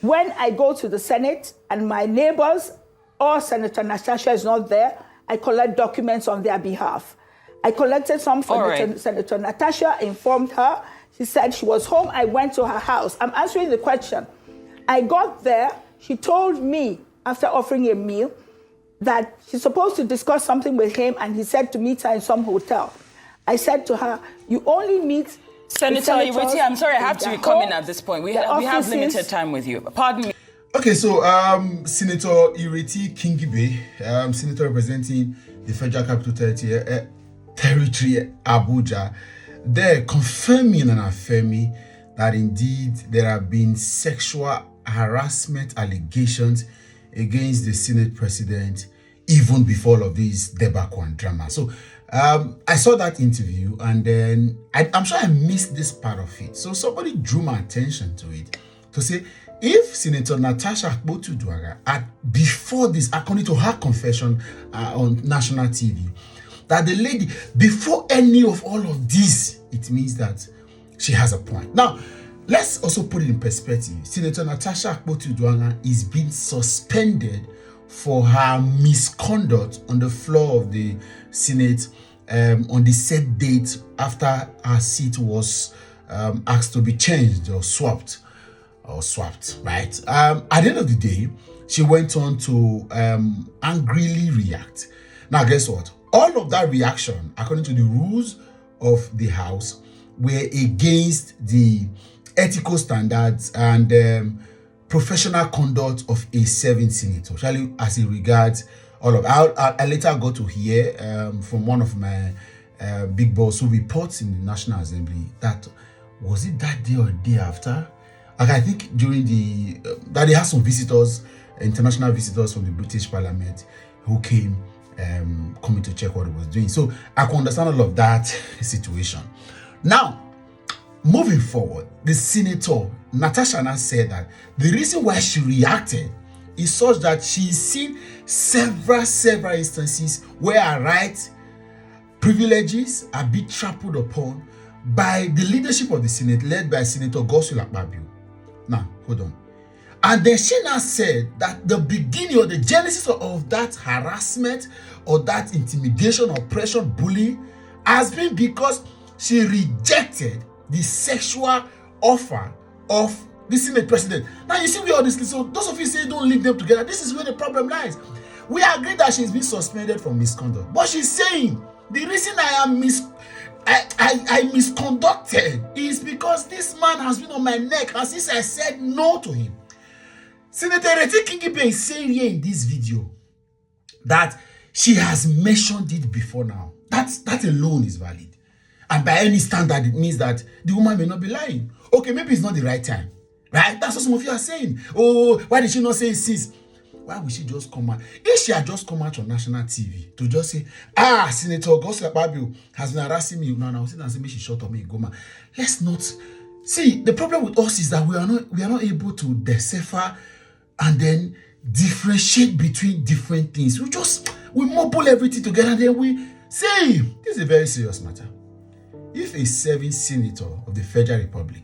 when I go to the Senate and my neighbors or Senator Natasha is not there, I collect documents on their behalf. I collected some for Senator Natasha, informed her. She said she was home. I went to her house. I'm answering the question. I got there. She told me, after offering a meal, that she's supposed to discuss something with him, and he said to meet her in some hotel. I said to her, you only meet Senator Ireti, I'm sorry, I have to come in at this point. We have limited time with you. Pardon me. Okay, so Senator Ireti Kingibe, Senator representing the Federal Capital Territory, Abuja, they're confirming and affirming that indeed there have been sexual harassment allegations against the Senate president even before all of this debacle and drama. So I saw that interview, and then I'm sure I missed this part of it. So somebody drew my attention to it to say, if Senator Natasha Akpabio had, before this, according to her confession on national TV, that the lady, before any of all of this, it means that she has a point. Now, let's also put it in perspective. Senator Natasha Akpabio is being suspended for her misconduct on the floor of the Senate on the set date after her seat was asked to be changed or swapped, right? At the end of the day, she went on to angrily react. Now, guess what? All of that reaction, according to the rules of the House, were against the ethical standards and professional conduct of a serving senator, especially as it regards all of. I later got to hear from one of my big boss who reports in the National Assembly that, was it that day or day after? Like, I think during that they had some visitors, international visitors from the British Parliament who came coming to check what it was doing. So I can understand all of that situation. Now, moving forward, the Senator Natasha now said that the reason why she reacted is such that she's seen several instances where her rights, privileges are being trampled upon by the leadership of the Senate, led by Senator Akpabio. Now, hold on. And then she now said that the beginning or the genesis of that harassment or that intimidation, oppression, bullying has been because she rejected the sexual offer of the Senate president. Now, you see where all this is. So those of you say don't link them together. This is where the problem lies. We agree that she's been suspended for misconduct, but she's saying the reason I misconducted is because this man has been on my neck, and since I said no to him. Senator Ireti Kingibe is saying here in this video that she has mentioned it before now. That alone is valid. And by any standard, it means that the woman may not be lying. Okay, maybe it's not the right time. Right? That's what some of you are saying. Oh, why did she not say it since? Why would she just come out? If she had just come out on national TV to just say, Senator Akpabio has been harassing me. No, say maybe she shut up me, go man. Let's not. See, the problem with us is that we are not able to decipher and then differentiate between different things. We mumble everything together and then we say, this is a very serious matter. If a serving senator of the Federal Republic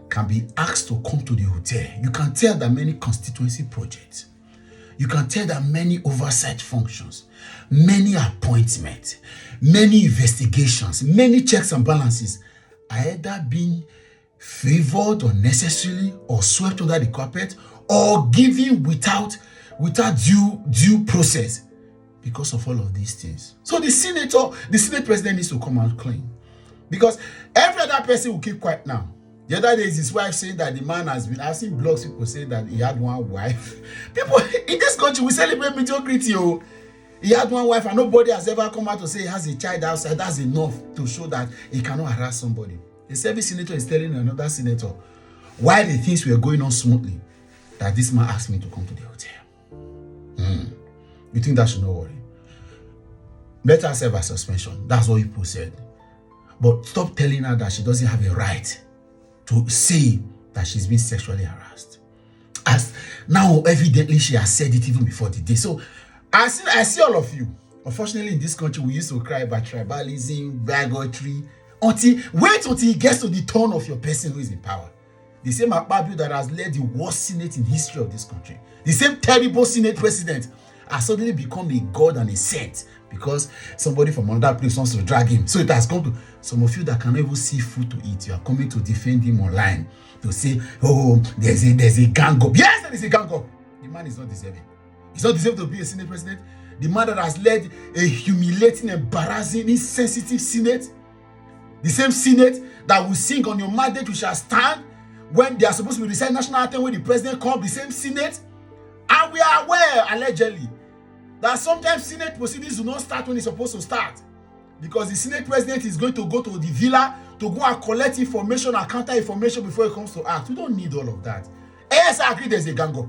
can be asked to come to the hotel, you can tell that many constituency projects, you can tell that many oversight functions, many appointments, many investigations, many checks and balances are either being favored unnecessarily or swept under the carpet or given without due process because of all of these things. So the Senate president needs to come out clean. Because every other person will keep quiet now. The other day is his wife saying that the man has been, I've seen blogs people saying that he had one wife. People in this country, we celebrate mediocrity. Oh. He had one wife and nobody has ever come out to say he has a child outside. That's enough to show that he cannot harass somebody. The serving senator is telling another senator why the things were going on smoothly that this man asked me to come to the hotel. You think that should not worry? Let her serve a suspension. That's what people said. But stop telling her that she doesn't have a right to say that she's been sexually harassed. As now, evidently, she has said it even before the day. So, I see all of you. Unfortunately, in this country, we used to cry about tribalism, bigotry. Wait until it gets to the turn of your person who is in power. The same Akpabio that has led the worst Senate in history of this country. The same terrible Senate president has suddenly become a god and a saint because somebody from another place wants to drag him. So it has come to some of you that cannot even see food to eat. You are coming to defend him online to say, oh, there's a gang up. Yes, there is a gang up. The man is not deserving. He's not deserving to be a Senate president. The man that has led a humiliating, embarrassing, insensitive Senate. The same Senate that will sing on your mandate, we shall stand when they are supposed to be reciting national anthem when the president comes. The same Senate. And we are aware, allegedly, that sometimes Senate proceedings do not start when it's supposed to start. Because the Senate president is going to go to the villa to go and collect information and counter information before he comes to act. We don't need all of that. Yes, I agree there's a gang up.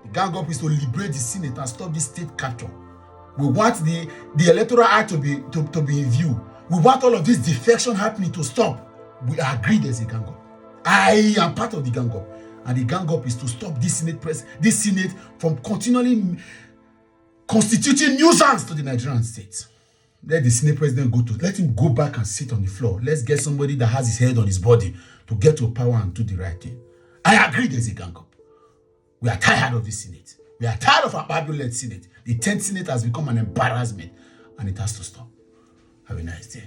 The gang up is to liberate the Senate and stop this state capture. We want the Electoral Act to be in view. We want all of this defection happening to stop. We agree there's a gang up. I am part of the gang up. And the gang up is to stop this Senate from continually constituting nuisance to the Nigerian state. Let the Senate president let him go back and sit on the floor. Let's get somebody that has his head on his body to get to power and do the right thing. I agree there's a gang up. We are tired of this Senate. We are tired of our Akpabio-led Senate. The 10th Senate has become an embarrassment and it has to stop. Have a nice day.